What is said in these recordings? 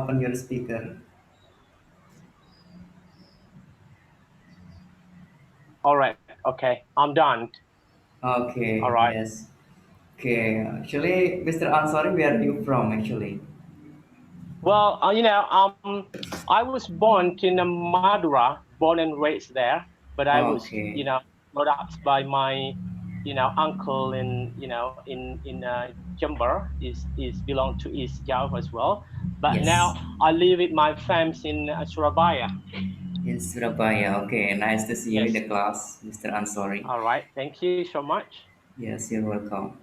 Open your speaker. All right. Okay. I'm done. All Okay, right. yes. Okay, actually, Mr. Ansari, where are you from actually? Well, I was born in Madura, born and raised there, but I was, Okay, brought up by my, uncle in Jember is belong to East Java as well. But now yes, I live with my friends in Surabaya. in Surabaya. Okay, nice to see you in Yes. the class, Mr. Ansari. All right. Thank you so much. Yes, you're welcome.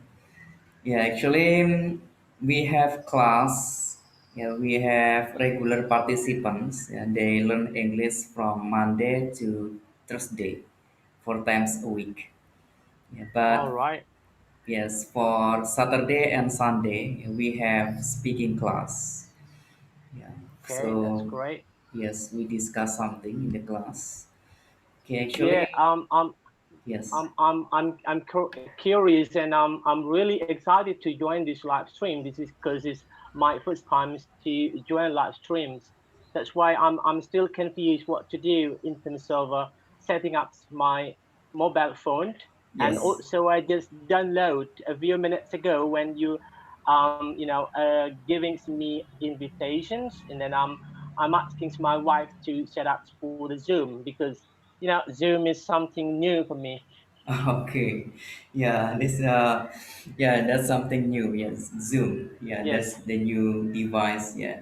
Yeah, actually, we have class. Yeah, we have regular participants, and they learn English from Monday to Thursday, 4 times a week. Yeah, All but right. yes, for Saturday and Sunday, we have speaking class. Yeah. Okay, that's So, great. yes, we discuss something in the class. Okay, Yeah. actually, I'm yes. I'm curious and I'm really excited to join this live stream. This is because it's my first time to join live streams. That's why I'm still confused what to do in terms of setting up my mobile phone. And Yes. also, I just download a few minutes ago when you giving me invitations, and then I'm asking my wife to set up for the Zoom because Zoom is something new for me. Okay. Yeah, yeah, that's something new. Yes, Zoom. Yeah, Yes. that's the new device. Yeah.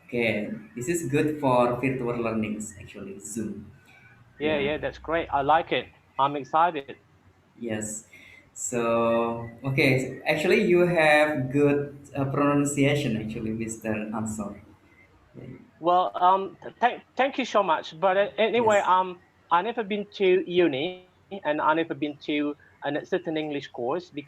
Okay, this is good for virtual learnings actually, Zoom. Yeah, Yeah. yeah, that's great. I like it. I'm excited. Yes. So, okay, actually you have good pronunciation actually, Mr. Ansor. Yeah. Well, thank you so much. But anyway, Yes. I never been to uni and I never been to a certain English course because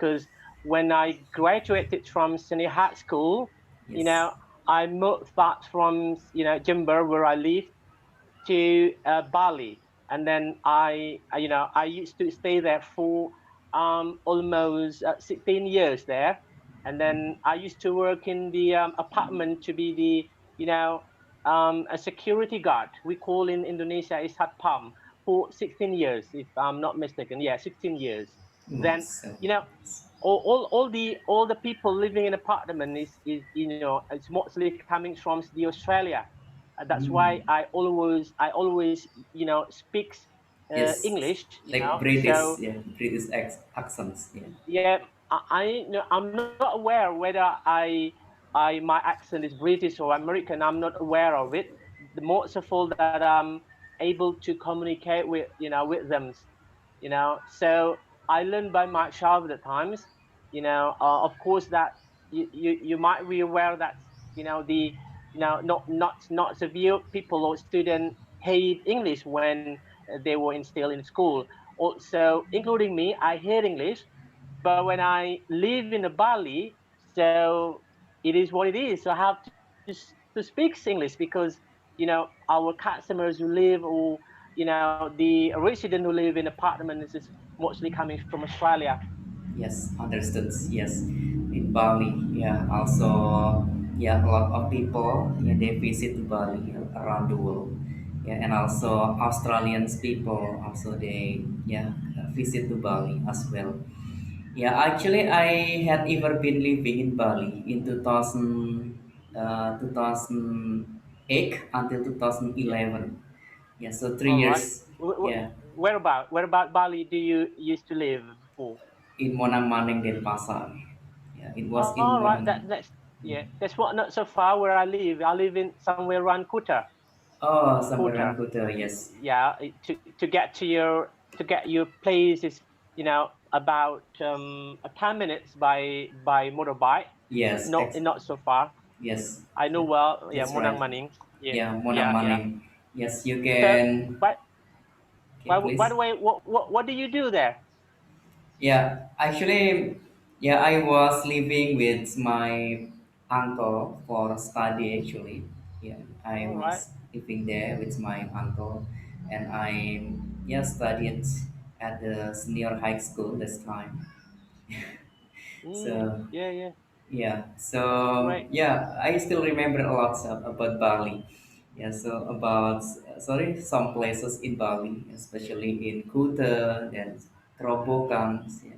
when I graduated from senior high school, you Yes. know, I moved back from Jember where I live to Bali, and then I used to stay there for almost 16 years there, and then I used to work in the apartment to be the a security guard. We call in Indonesia is satpam for 16 years, if I'm not mistaken. Yeah, 16 years. Oh, Then so you know all the people living in apartment is it's mostly coming from the Australia. That's why mm, I always speaks yes, English. like British, So yeah, British accents, yeah. yeah, I'm not aware whether I my accent is British or American. I'm not aware of it. The most of all that I'm able to communicate with them. So I learned by myself at times. Of course that you might be aware that the not severe people or students hate English when they were still in school. Also, including me, I hate English, but when I live in Bali, so it is what it is. So I have to speak English because our customers who live, or the resident who live in apartments is mostly coming from Australia. Yes, understood. Yes, in Bali, yeah. Also, yeah, a lot of people, yeah, they visit Bali around the world. Yeah, and also Australians people also they yeah visit to Bali as well. Yeah, actually, I had ever been living in Bali in 2008 until 2011. Yeah, so three All right. years. Yeah, Where about Bali do you used to live before? in Monang Maneng Denpasar. Yeah, it was in All right. Monang. That's what not so far where I live. I live in somewhere around Kuta. Oh, somewhere Kuta. around Kuta, yes. Yeah, to get your place is about 10 minutes by motorbike. Yes, Not so far. yes, I know that, well. Yeah, that's Monang right. Maning. Yeah, Yeah, Monang yeah, yeah. Maneng. Yes, you So, can. but Okay, by please. the way, what do you do there? Yeah, actually, yeah, I was living with my uncle for study actually. Yeah, I All right. was living there with my uncle, and I yeah studied at the senior high school this time. So Yeah, yeah. Yeah. That's So great. yeah, I still remember a lot about Bali. Yeah. So about sorry, some places in Bali, especially in Kuta and Kerobokan, yeah,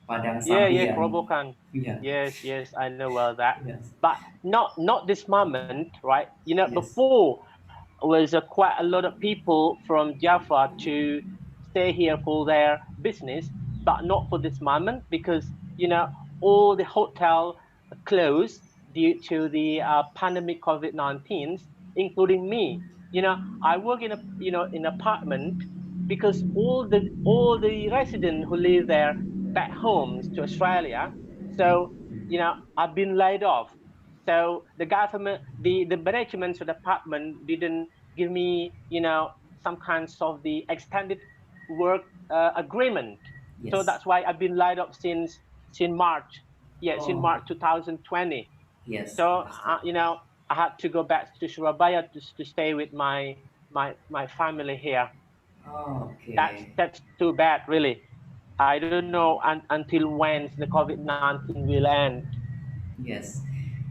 Padang Yeah, yeah, Sambian. Kerobokan. Yeah. Yes, yes, I know well that. Yes. But not this moment, right? You know, Yes. before was quite a lot of people from Jaffa to stay here for their business, but not for this moment because all the hotel closed due to the pandemic COVID-19, including me. I work in a in apartment because all the residents who live there back homes to Australia. So I've been laid off. So the government, the management of the apartment didn't give me, some kinds of the extended work agreement. So Yes. that's why I've been laid off since March. Yeah, since Oh. March 2020. Yes. So Understood. I had to go back to Surabaya to stay with my family here. That's Okay. that's too bad, really. I don't know until when the COVID-19 will end. Yes.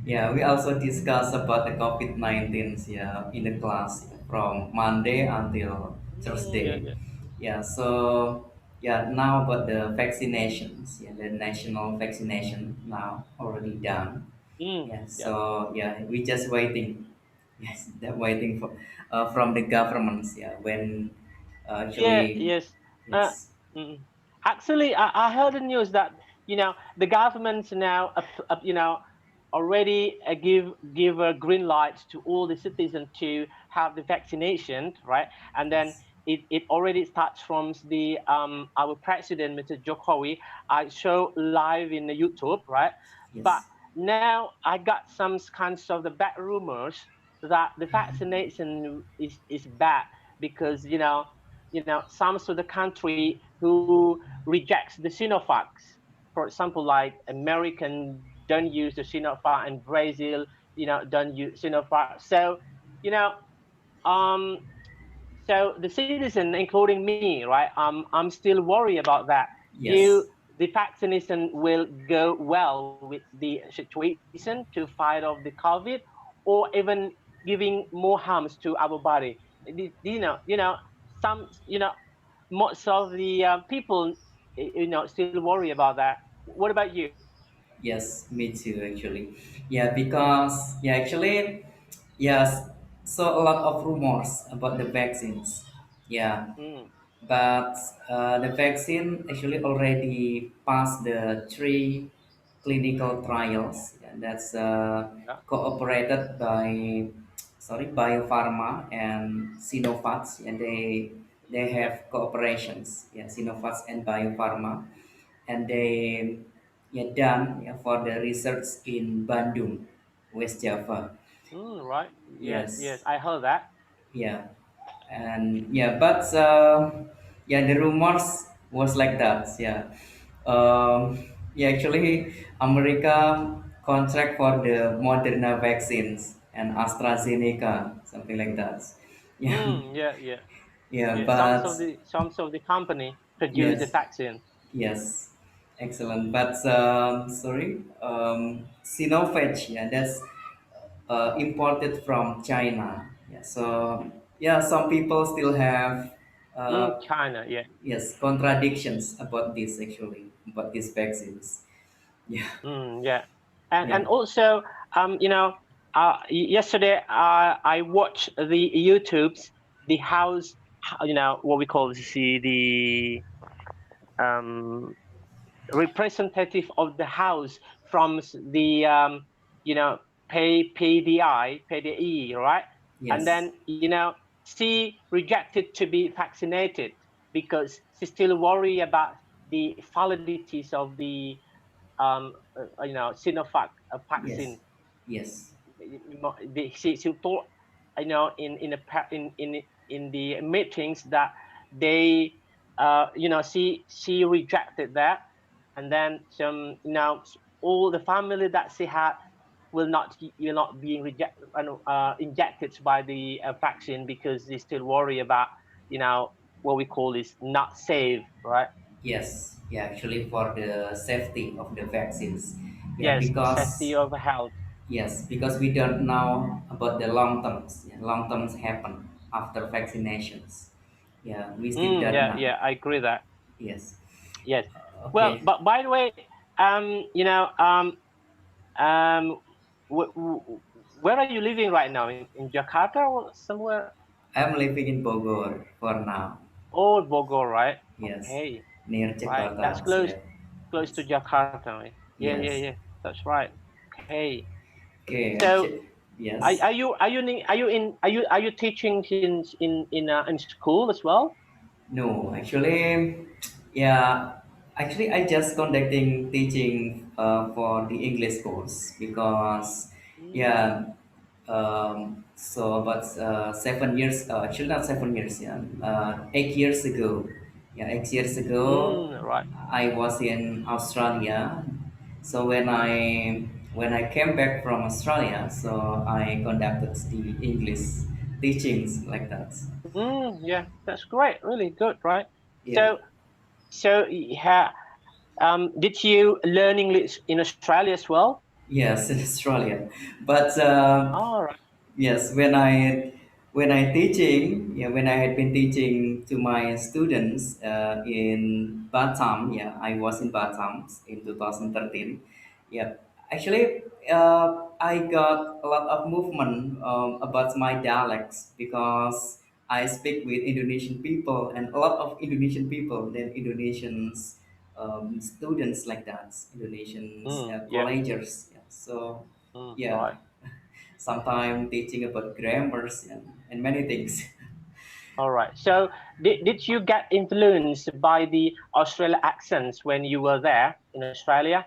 Yeah, we also discussed about the COVID-19, yeah, in the class from Monday until Yeah, Thursday. yeah. Yeah, so yeah, now about the vaccinations, yeah, the national vaccination now already done. Yeah, Yeah. so yeah, we just waiting. Yes, that waiting for from the governments. Yeah, when Yeah, actually, yes. Uh, yes, mm. Actually, I heard the news that the governments now, already give a green light to all the citizens to have the vaccination, right? And then yes, it already starts from the our president, Mr. Jokowi. I show live in the YouTube, right? But yes, now I got some kinds of the bad rumors that the vaccination is bad because some of the country who rejects the Sinovacs. For example, like American don't use the Sinovac and Brazil, don't use Sinovac. So, you know, um, so the citizen, including me, right? I'm still worried about that. Do yes. the vaccination will go well with the situation to fight off the COVID, or even giving more harms to our body? Some, most of the people, still worry about that. What about you? Yes, me too actually. Yeah, because yeah, actually, yes. So a lot of rumors about the vaccines. Yeah, Mm, but the vaccine actually already passed the three clinical trials. Yeah, that's yeah. cooperated by sorry Biopharma and Sinovac. And they Yeah. have cooperations. Yeah, Sinovac and Biopharma, and they yeah, done yeah, for the research in Bandung, West Java. Right. Yes. Yes. Yes, I heard that. yeah, and yeah, but yeah, the rumors was like that. Yeah, yeah, actually, America contract for the Moderna vaccines and AstraZeneca, something like that. Yeah, Yeah. Yeah. yeah, Yeah. but Some of the company produce the yes, vaccine. yes, excellent. But sorry, Sinovac, yeah, that's imported from China. Yeah, so yeah, some people still have China. Yeah. yes contradictions about this actually about these vaccines. Yeah, Yeah. And yeah, also, yesterday I watched the YouTube's the house, what we call the representative of the house from the you know PDI, right? And yes, then she rejected to be vaccinated because she still worry about the validities of the Sinovac yes, vaccine. yes, She thought in the meetings that they she rejected that, and then some all the family that she had will not being injected by the vaccine because they still worry about what we call is not safe, right? yes. Yeah, actually for the safety of the vaccines. Yeah, Yes, safety because of health. yes, because we don't know about the long terms. Yeah, long terms happen after vaccinations. Yeah, we still don't Yeah, know. yeah, I agree that. Yes. Yes. Well, Okay. but by the way, you know, um, where are you living right now? In Jakarta or somewhere? I'm living in Bogor for now. Oh, Bogor, right? Yes, Okay, near right. That's Jakarta. close, Yeah. close to Yes. Jakarta, right? Yeah, yeah, Yes. yeah. That's right. Okay. Okay. So, Yes. are you teaching in school as well? No, actually, yeah, actually, I just conducting teaching for the English course because, Mm, yeah, so about 7 years, actually not 7 years, yeah, 8 years ago, yeah, 8 years ago, right. I was in Australia. So when I came back from Australia, so I conducted the English teachings like that. Yeah, that's great. Really good, right? Yeah. So, did you learn English in Australia as well? Yes, in Australia. But All right. yes, when I teaching, yeah, when I had been teaching to my students in Batam, yeah, I was in Batam in 2013. Yeah, actually, I got a lot of movement about my dialects because I speak with Indonesian people and a lot of Indonesian people, then Indonesians students like that, Indonesians Yeah. collegers. Yeah. So yeah, Right. sometimes teaching about grammars and many things. All right. So, did you get influenced by the Australian accents when you were there in Australia?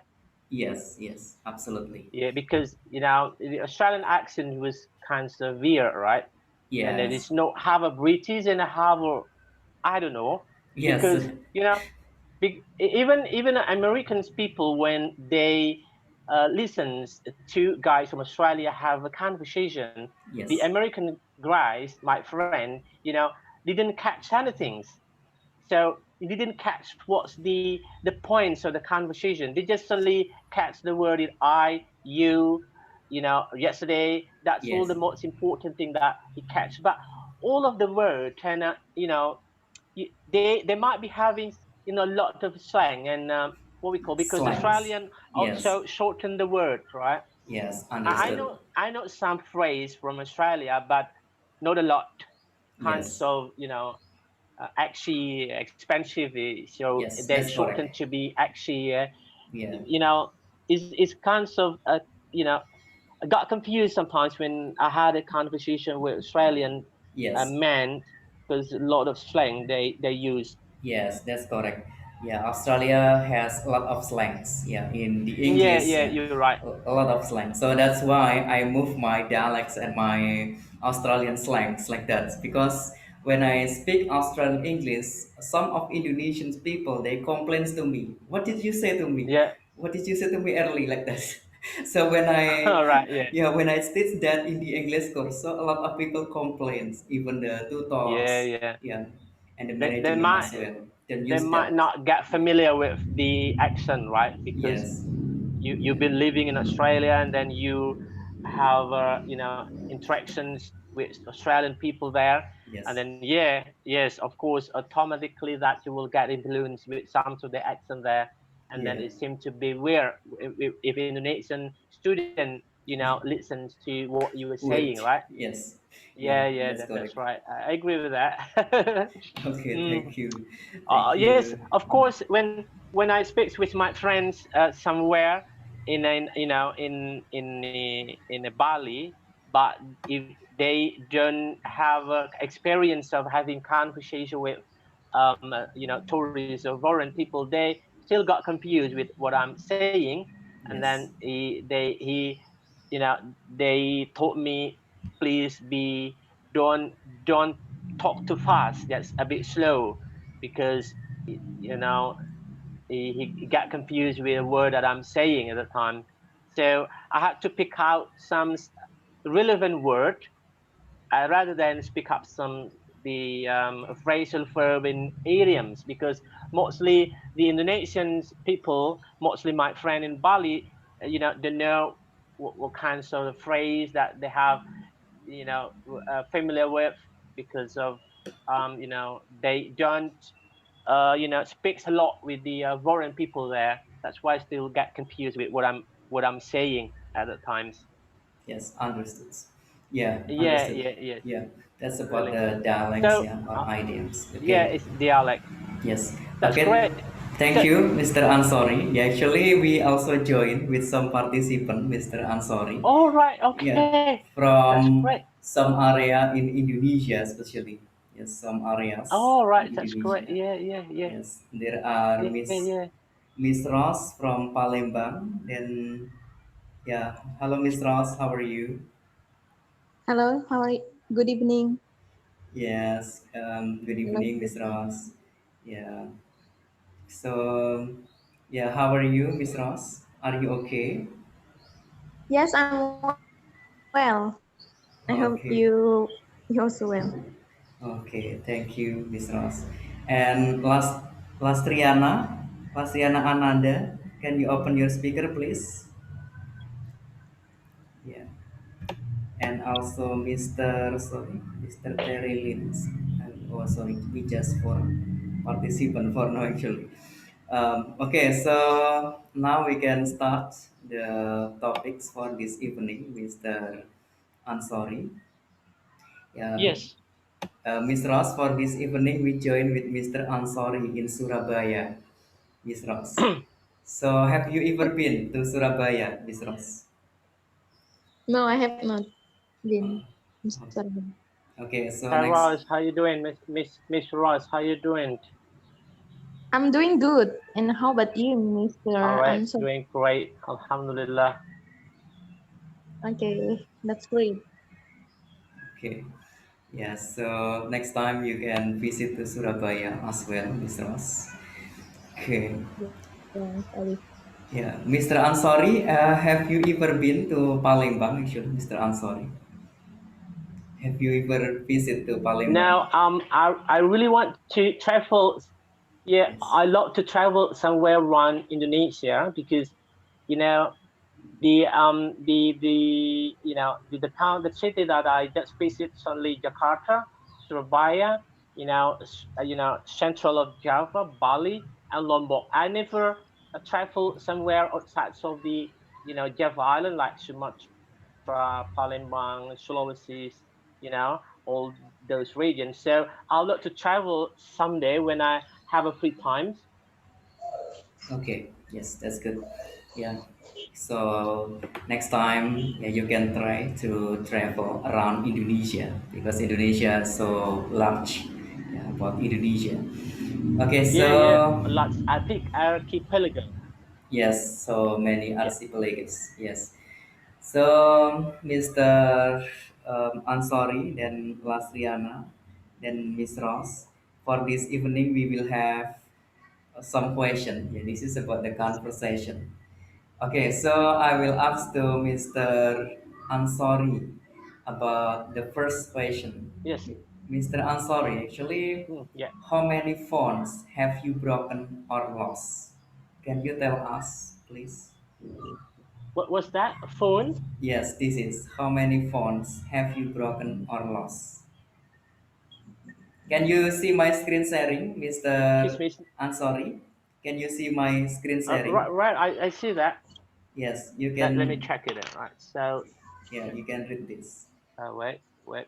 Yes, yes, absolutely. Yeah, because the Australian accent was kind of weird, right? And there Yes, is no have a British and a have a I don't know, yes, because even Americans people when they listens to guys from Australia have a conversation, the yes, American guys, my friend, didn't catch anything. So you didn't catch what's the points of the conversation. They just suddenly catch the word in I, you, yesterday. That's all yes, the most important thing that he catch. But all of the word and they might be having a lot of slang and what we call, because slangs. Australian Yes, also shorten the word, right? yes, I understood. know some phrase from Australia, but not a lot. Kinds Yes, of actually expensive, so yes, they that's shorten correct. to be actually Yeah, is kinds of I got confused sometimes when I had a conversation with Australian yes. men, because a lot of slang they use. Yes, that's correct. Yeah, Australia has a lot of slangs. Yeah, in the Yeah, English, yeah, yeah, you're right. a lot of slang. So that's why I move my dialects and my Australian slangs like that. Because when I speak Australian English, some of Indonesian people they complain to me. What did you say to me? Yeah. What did you say to me early like that? So when I All right. Yeah. yeah, when I teach that in the English course, so a lot of people complains, even the Yeah, tutors, yeah. yeah, and the They management as might well. Don't they use might that. not get familiar with the accent, right? Because Yes, you've been living in Australia, and then you have interactions with Australian people there, and yes, then yeah, yes, of course, automatically that you will get influenced with some of the accent there, and then yeah, it seems to be weird if Indonesian student listens to what you were saying, wood. right? Yes, Yeah, yeah, yeah, that's that's correct. right. I agree with that. Okay, Mm. thank you, thank Yes, you. of course. When I speak with my friends somewhere in in a Bali, but if they don't have experience of having conversation with tourists or foreign people, they still got confused with what I'm saying, and then Yes, they told me, please be don't don't talk too fast. That's a bit slow, because you know he got confused with a word that I'm saying at the time. So I had to pick out some relevant word rather than speak up some the phrasal verb in idioms, because mostly the Indonesian people, mostly my friend in Bali, they know what kinds of phrase that they have, familiar with, because of, they don't, speaks a lot with the foreign people there. That's why I still get confused with what I'm saying at the times. Yes, understood. Yeah, Yeah, understood. yeah, yes, Yeah, that's about really. the dialects, So, yeah, or idioms. yeah, Okay. it's dialect. Yes. That's Okay. great. Thank So, you, Mr. Ansori. Yeah, actually, we also joined with some participant, Mr. Ansori. all right, Yeah, okay, that's great. from some area in Indonesia, especially. Yes, some areas All in right, that's great. Indonesia. Yeah, yeah, yeah, Yes, there are yeah, yeah. Miss Ross from Palembang. Then, yeah, hello, Miss Ross. How are you? Hello, how are you? Good evening. Yes, good Hello. evening, Miss Ross. Yeah. So, yeah, how are you, Miss Ross? Are you okay? Yes, I'm well. I hope Okay. you also well. Okay. Thank you, Miss Ross. And Last Riana Ananda, can you open your speaker, please? Yeah. And also Mr. Terry Lins. And, oh, sorry, we just for participant for now actually. Okay, so now we can start the topics for this evening, Mr. Ansori. Yeah, Yes. Miss Ross, for this evening we join with Mr. Ansori in Surabaya, Miss Ross. So, have you ever been to Surabaya, Miss Ross? No, I have not been. I'm Oh, sorry. okay, so Hi next, Ross, how you doing, Miss Ross? How you doing? I'm doing good. And how about you, All Mr. right, Ansel? doing great. Alhamdulillah. Okay, that's great. okay, yeah, so next time you can visit to Surabaya as well, Miss Ross. Okay, Yes, I will. yeah, Mr. Ansori, have you ever been to Palembang? Actually, Mr. Ansori, have you ever visit to Palembang? Now, I really want to travel. Yeah, Yes. I love to travel somewhere around Indonesia, because, you know, the town, the city that I just visited, only Jakarta, Surabaya, central of Java, Bali, and Lombok. I never traveled somewhere outside of the, Java Island, like Sumatra, Palembang, Sulawesi, all those regions. So I'll look to travel someday when I have a free time. Okay, yes, that's good. Yeah. So next time, yeah, you can try to travel around Indonesia because Indonesia is so large. Yeah, about Indonesia. Okay, Yeah, yeah, so lots. I think archipelago. yes, so many Yeah. archipelagos. Yes. So Mr. Ansori, then Lasriana, then Miss Ross. For this evening, we will have some question. Yeah, this is about the conversation. Okay, so I will ask to Mr. Ansori about the first question. Yes. Mr. Ansori, actually, Yeah. how many phones have you broken or lost? Can you tell us, please? What was that? A phone? Yes, this is how many phones have you broken or lost? Can you see my screen sharing, Excuse Mr. me. Ansori? Can you see my screen Right, sharing? right. I see that. Yes, you Let me can. check it out. Right. So, Yeah, you can read this. wait, wait.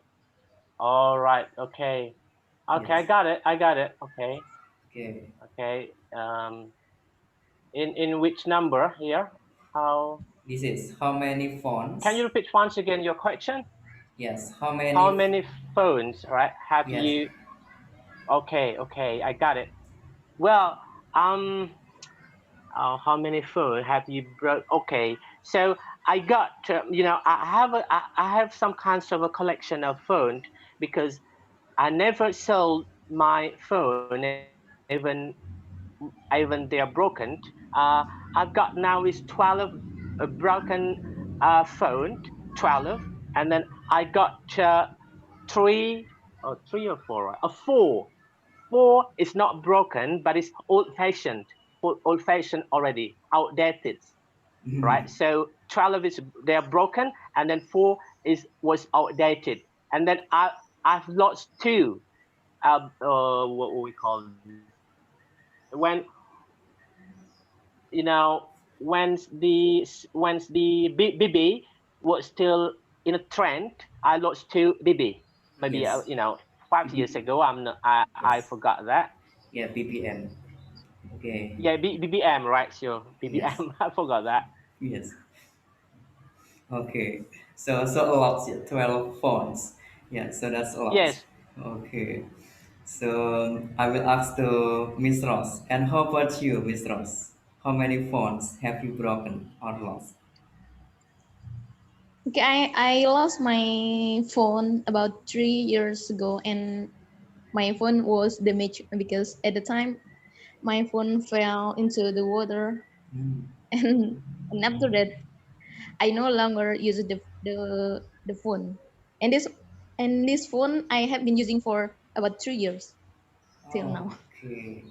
All right. Okay. Okay, I Yes. got it. I got it. Okay. Okay. Okay. In which number here? How? This is how many Can you phones? repeat once again your question? Yes, how How many? many phones, right, have Yes. you? Okay. Okay. I got it. Well, um, how many phones have you brought? Okay, so I got, I have some kinds of a collection of phones, because I never sold my phone, even they are broken. I've got now is 12 broken phone, 12, and then I got three, or three or four, right? Four. Four is not broken, but it's old fashioned, already, outdated. right? So 12 is they're broken, and then 4 is was outdated, and then I've lost two. What we call this? When you know when the BB was still in a trend, I lost two BB. Maybe Yes. 5 years ago. I'm not, I Yes. forgot that. Yeah, BPM. Okay. Yeah, BBM, right? Sure, Yes. BBM. I forgot that. Yes. Okay. So a lot, yeah, 12 phones. Yeah, so that's a lot. Yes. Okay. So I will ask to Miss Ross. And how about you, Miss Ross? How many phones have you broken or lost? Okay, I lost my phone about 3 years ago, and my phone was damaged because at the time my phone fell into the water, Hmm. and after that I no longer use the phone. And this phone I have been using for about 3 years till now. Okay.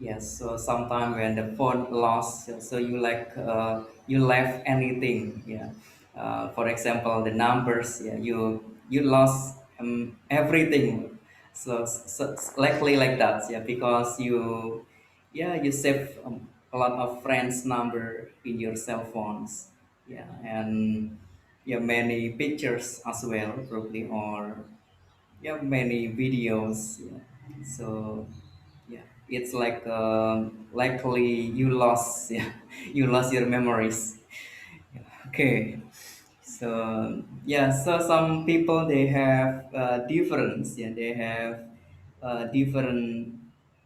Yes. So sometime when the phone lost, so you like you left anything. Yeah. For example, the numbers. Yeah. You lost everything. So likely like that. Yeah. Because you save a lot of friends' number in your cell phones. Yeah. And yeah, many pictures as well, probably, or yeah, many videos. Yeah. So yeah, it's like likely you lost, yeah, you lost your memories. Okay. So yeah, so some people they have difference. Yeah, they have different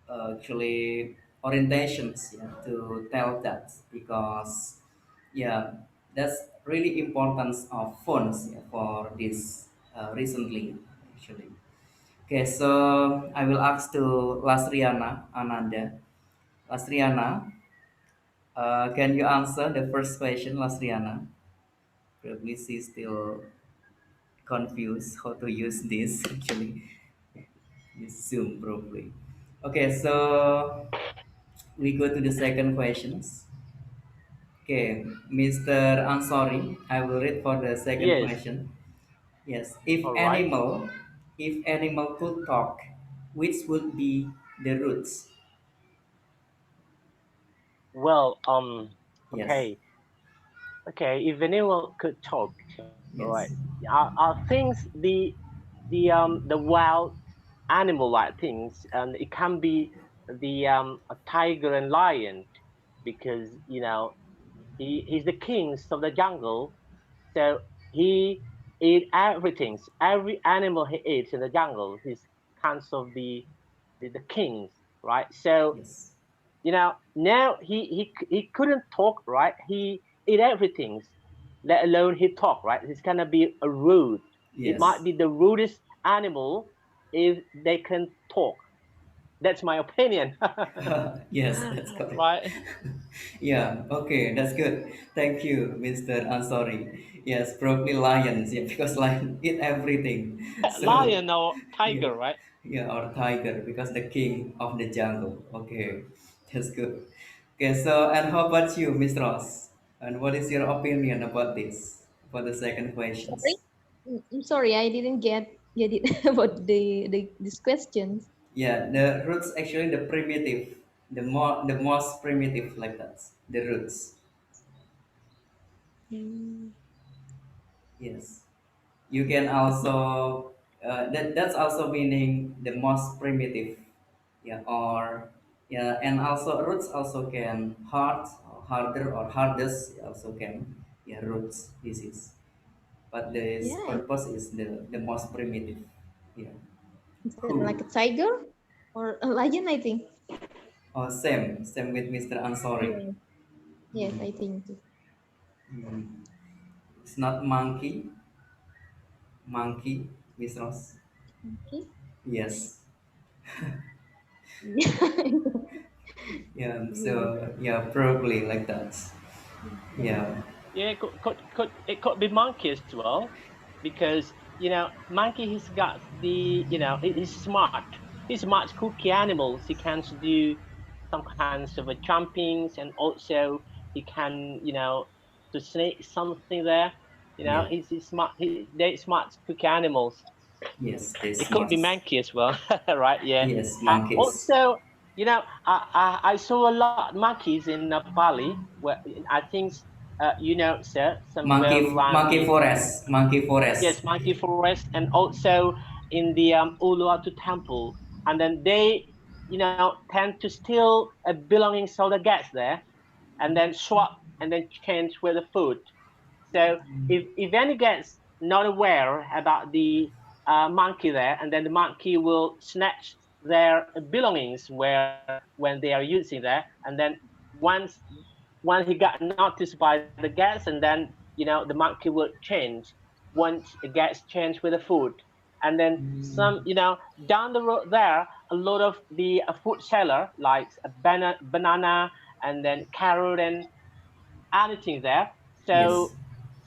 actually orientations. Yeah, to tell that because yeah, that's really importance of phones, yeah, for this recently actually. Okay, so I will ask to Lasriana Ananda. Lasriana, can you answer the first question, Lasriana? Probably she's still confused how to use this actually. Use Zoom probably. Okay, so we go to the second questions. Okay, Mr. Ansori, I will read for the second Yes. question. Yes, All right. if animal could talk, which would be the roots? Well, Yes, okay, okay. If anyone could talk, all right. yes, I think the wild animal like things, and it can be the a tiger and lion, because he's the kings of the jungle. So he eat everything. Every animal he eats in the jungle, he's kinds of the kings, right? So yes, now he couldn't talk, right? He eat everything, let alone he talk, right? He's gonna be a rude. It might yes, be the rudest animal if they can talk. That's my opinion. yes, that's correct. Right? Yeah, okay, that's good. Thank you, Mr. Ansori. Yes, probably lions, yeah, because lion eat everything. So, Lion or yeah, tiger, right? yeah, or tiger, because the king of the jungle. Okay, that's good. Okay, so, and how about you, Miss Ross? And what is your opinion about this? For the second Sorry, questions. I'm sorry, I didn't get it about the these questions. Yeah, the roots actually the primitive, the most primitive like that. The roots. Mm, Yes. You can also that's also meaning the most primitive. Yeah, or yeah, and also roots also can harder or hardest also can, yeah, roots this is. But the yeah, purpose is the most primitive. Yeah. is that like Who? a tiger or a lion? I think. Oh, same with Mr. Ansori. Yeah. Yes, Mhm. I think. So. Mhm. It's not monkey, Miss Ross. Okay. Yes. Yeah. Yeah. So yeah, probably like that. Yeah. Yeah, it could be monkey as well, because monkey he's got the he's smart. He's smart cookie animals. He can do some kinds of jumpings, and also he can to snake something there. Yeah. He's smart. They smart cookie animals. Yes, they're It could smart. be monkey as well, right? Yeah. Yes, monkeys. Also, I saw a lot of monkeys in Bali. Where I think, sir, somewhere around Monkey the, forest. Monkey forest. yes, monkey forest, and also in the Uluwatu temple. And then they, tend to steal belongings of the guests there, and then swap and then change with the food. So if any gets not aware about the monkey there, and then the monkey will snatch their belongings where when they are using there, and then once he got noticed by the guests, and then the monkey will change once it gets changed with the food. And then some, down the road there, a lot of the food seller like a banana and then carrot and anything there. Yes.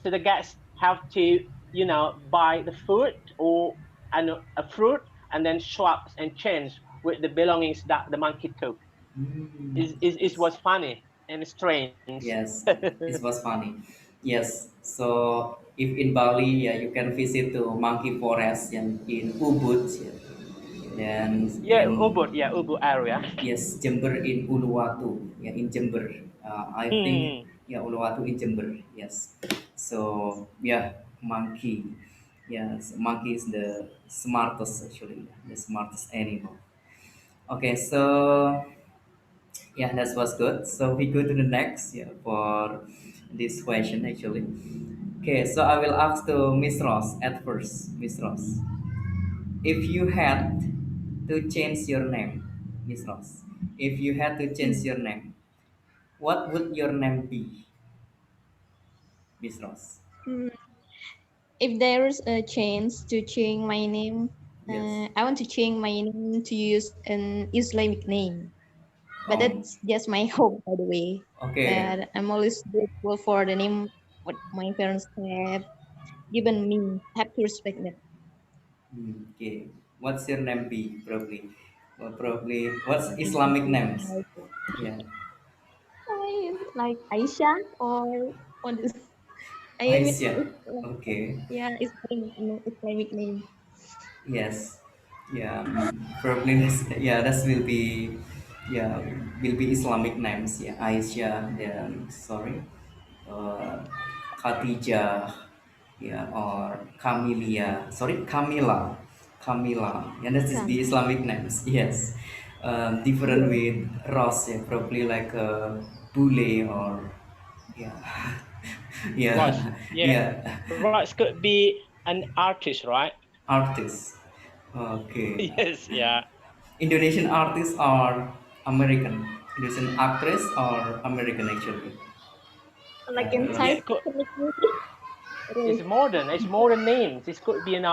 So the guests have to buy the food or a fruit, and then swap and change with the belongings that the monkey took. It Yes. was funny and strange. Yes, it was funny. Yes, so if in Bali, yeah, you can visit to monkey forest and in Ubud, yeah. Then Yeah, in Ubud area. yes, Jember in Uluwatu, yeah, in Jember. I think Hmm. yeah, Uluwatu in Jember. Yes, so yeah, monkey. Yes, monkey is the smartest actually, the smartest animal. Okay, so yeah, that was good. So we go to the next, yeah, for this question actually. Okay, so I will ask to Miss Ross at first. Miss Ross, if you had to change your name, Miss Ross, if you had to change Mm. your name, what would your name be, Miss Ross? Mm. If there's a chance to change my name, Yes. I want to change my name to use an Islamic name. But Um. that's just my hope, by the way. Okay. But I'm always grateful for the name what my parents have given me. I have to respect that. Okay. What's your name be? Probably. Well, probably. What's Islamic names? Like, Yeah. like Aisha or what is I mean, Aisha. Okay. yeah, Islamic name. Yes. Yeah. Probably that's, yeah, that will be, yeah, will be Islamic names. Yeah. Aisha. Then sorry. Uh, Khadijah. Yeah. Or Camilia. Sorry, Camila. Camila. Yeah, that is the Come. Islamic names. Yes. Different Yeah. with Ross. Yeah. Probably like Bule or yeah. Ross, Yeah. yeah, Yeah. Ross could be an artist, right? Artists. Okay. Yes, yeah. Indonesian artists or American? Indonesian actress or American actually? Like in Ross. Yeah, Thai could, community. it's modern. It's modern names. This could be in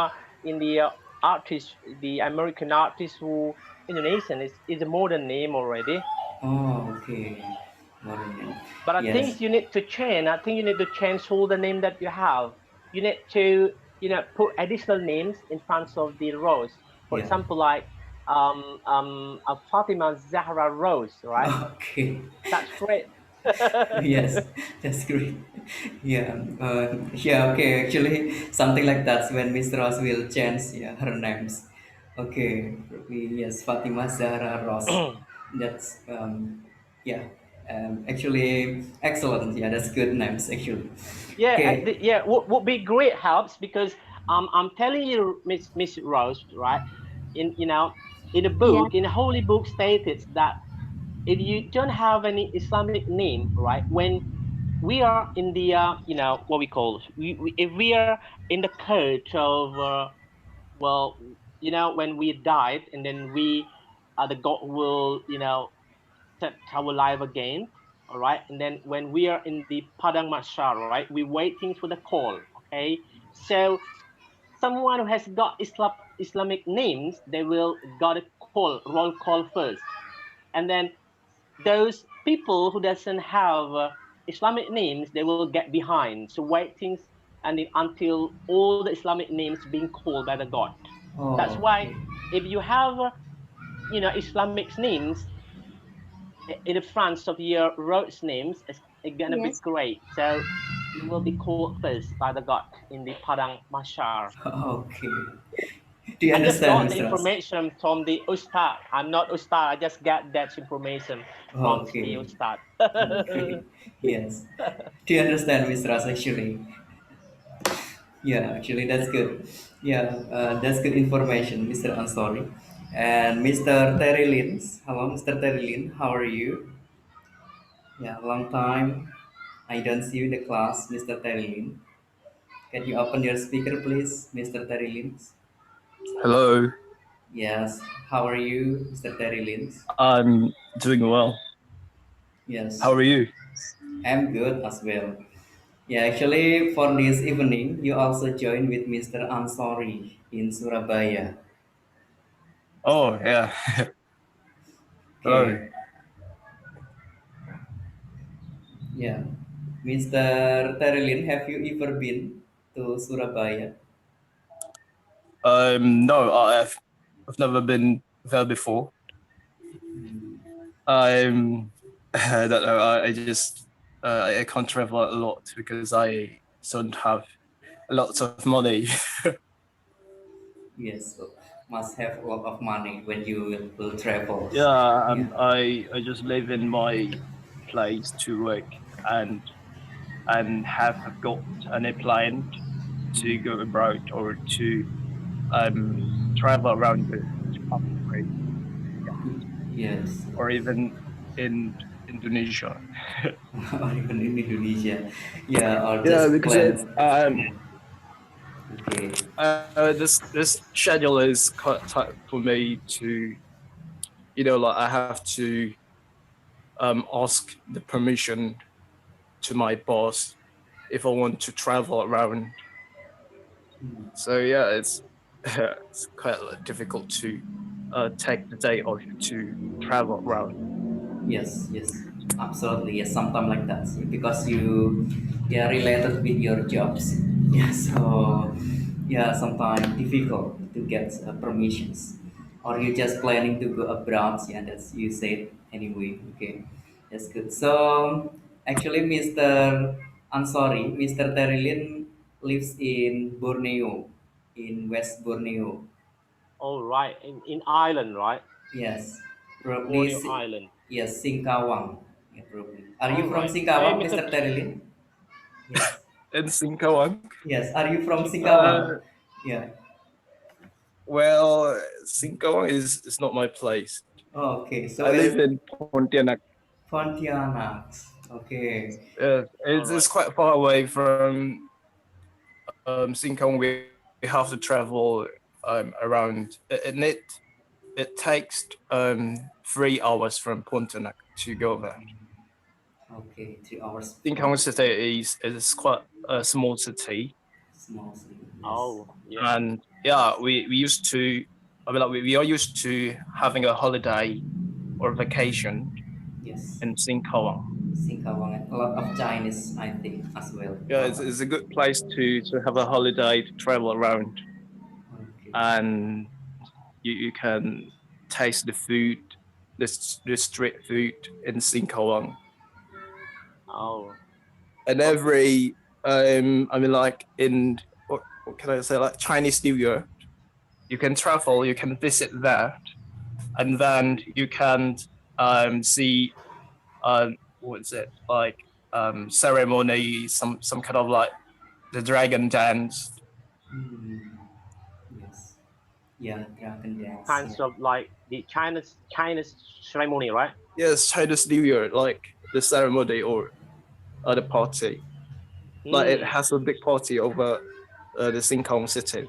the artist, the American artist who Indonesian is a modern name already. Oh, okay. Modern name. But I Yes. think you need to change. I think you need to change all the name that you have. You need to put additional names in front of the rows. For Yeah. example, like Fatima Zahra Rose, right? Okay. That's great. Yes, that's great. Yeah. Yeah. Okay. Actually, something like that when Miss Ross will change, yeah, her names. Okay. Probably yes. Fatima Zahra Ross. That's yeah. Actually, excellent. Yeah, that's good names actually. Yeah, Okay. yeah, would be great helps because I'm telling you, Miss Rose, right? In in a Yeah. book, in a holy book, stated that if you don't have any Islamic name, right? When we are in the what we call if we are in the code of well, when we died and then we the God will set our life again. All right, and then when we are in the padang mahsyar, right, we're waiting for the call. Okay, so someone who has got Islamic names, they will got a call, roll call first, and then those people who doesn't have Islamic names, they will get behind. So waiting and until all the Islamic names being called by the God. That's Oh, why okay. if you have Islamic names in the front of your roads names, it's gonna be Yes. great. So you will be called first by the God in the Padang Mashar. Okay. Do you I just understand, got the Mr. As? information from the Ustad. I'm not Ustad. I just get that information from the Okay. Ustad. Okay. Yes. Do you understand, Mr. As, actually? Yeah, actually, that's good. Yeah, that's good information, Mr. Ansori. And Mr. Terry Lins. Hello, Mr. Terry Lin. How are you? Yeah, long time. I don't see you in the class, Mr. Terry Lin. Can you open your speaker, please, Mr. Terry Lins? Hello, Yes. How are you, Mr. Terry Lins? I'm doing well. Yes, How are you? I'm good as well. Yeah, actually, for this evening, you also join with Mr. Ansori in Surabaya. Oh, yeah. Hello. Okay. Yeah. Mr. Terilin, have you ever been to Surabaya? No, I've never been there before. I don't know. I just I can't travel a lot because I don't have lots of money. Yes, so must have a lot of money when you will travel. Yeah, Yeah. I just live in my place to work and have got any plan to go abroad or to travel around the country Yes. or even in Indonesia. Or even in Indonesia. Yeah, or Yeah, just because it's plan. Yeah. Okay. this schedule is quite tight for me to, like I have to ask the permission to my boss if I want to travel around. So yeah, it's quite difficult to take the day off to travel around. Yes, yes, absolutely. Yes, sometimes like that because you, yeah, related with your jobs. Yeah, so yeah, sometimes difficult to get permissions, or you just planning to go abroad. Yeah, that's you said anyway. Okay, that's good. So actually, Mr. I'm sorry, Mr. Terilin lives in Borneo, in West Borneo. All right, in Ireland, right? Yes, probably. Borneo Island. Yes, Singkawang. Yeah, probably. Are you All from right. Hey, Singkawang, Mr. Mr. Terilin? Yes. In Singkawang, Yes. Are you from uh, Singkawang? Yeah. well, Singkawang is not my place. Oh, okay. So I where live is in Pontianak. Pontianak? Okay. All It's right. quite far away from Singkawang. We have to travel around. It takes 3 hours from Pontianak to go there. Okay. 3 hours Singkawang from city is quite a small city, small city. Yes. Oh, yeah. and yeah, we used to. I mean, like we are used to having a holiday or vacation Yes. in Singkawang. Singkawang. And a lot of Chinese, I think, as well. A Yeah, lot of. it's a good place to have a holiday to travel around, Okay. and you can taste the food, the street food in Singkawang, Oh, and but every I mean like in what can I say, like Chinese New Year, you can travel, you can visit there, and then you can see what's it like ceremony, some kind of like the dragon dance. Hmm. Yes. Yeah. Dragon dance. kinds Yeah. of like the Chinese ceremony, right? Yes, Chinese New Year, like the ceremony or the party. Like it Hmm. has a big party over the Singkong city.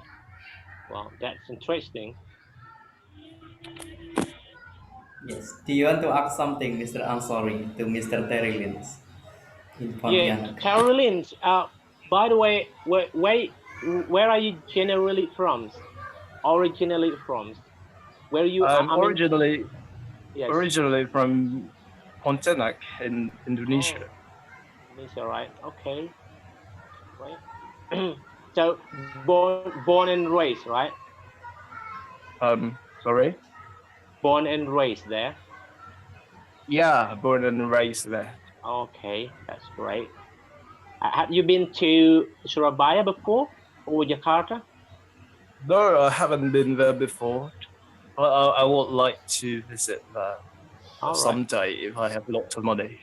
Well, that's interesting. Yes. Do you want to ask something, Mr. Ansori, to Mr. Terilins in Yeah, Pontianak? Carolyn. By the way, where are you generally from? Originally from? Where you? I mean, Originally yes. originally from Pontianak in Indonesia. Oh, Indonesia, right? Okay, right. So born and raised, right? Sorry. Born and raised there. Yeah, born and raised there. Okay, that's great. Have you been to Surabaya before or Jakarta? No, I haven't been there before. But I would like to visit there All right. someday if I have lots of money.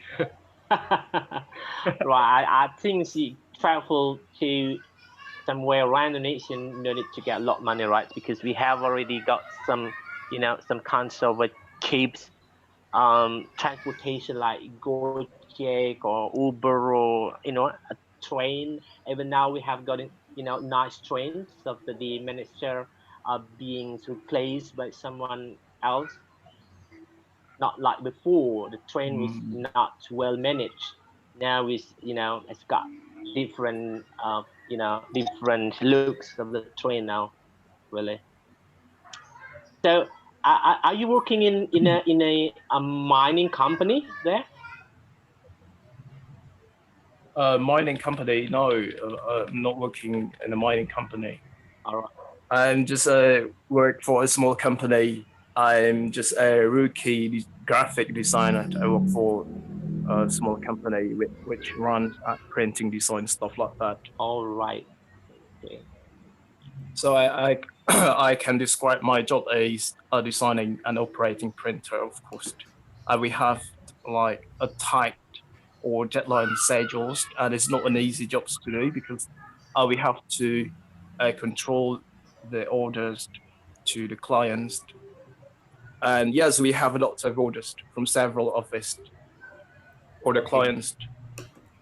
Right. I think she travel to somewhere around the nation, no need to get a lot of money, right? Because we have already got some, some kinds of cheap transportation like Gojek or Uber or a train. Even now we have got nice trains after the minister are being replaced by someone else. Not like before, the train was Mm. not well managed. Now it's got different different looks of the train now, really. So are you working in a mining company there? Mining company? No, I'm not working in a mining company. All right. I'm just work for a small company. I'm just a rookie graphic designer. I work for a small company which runs printing design stuff like that. All right. Okay. So I I can describe my job as designing and operating printer, of course. We have like a tight or deadline schedules, and it's not an easy job to do because we have to control the orders to the clients. And yes, we have lots of orders from several offices for the Okay. clients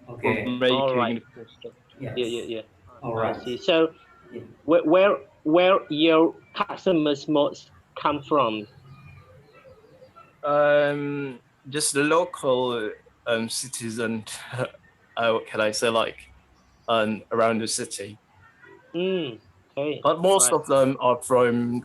for Okay. All making right. the poster. Yeah, Yes. yeah, yeah. All I right. see. So Yeah. where your customers most come from? Just the local citizen. What can I say? Like around the city, Mm, okay. but most Right. of them are from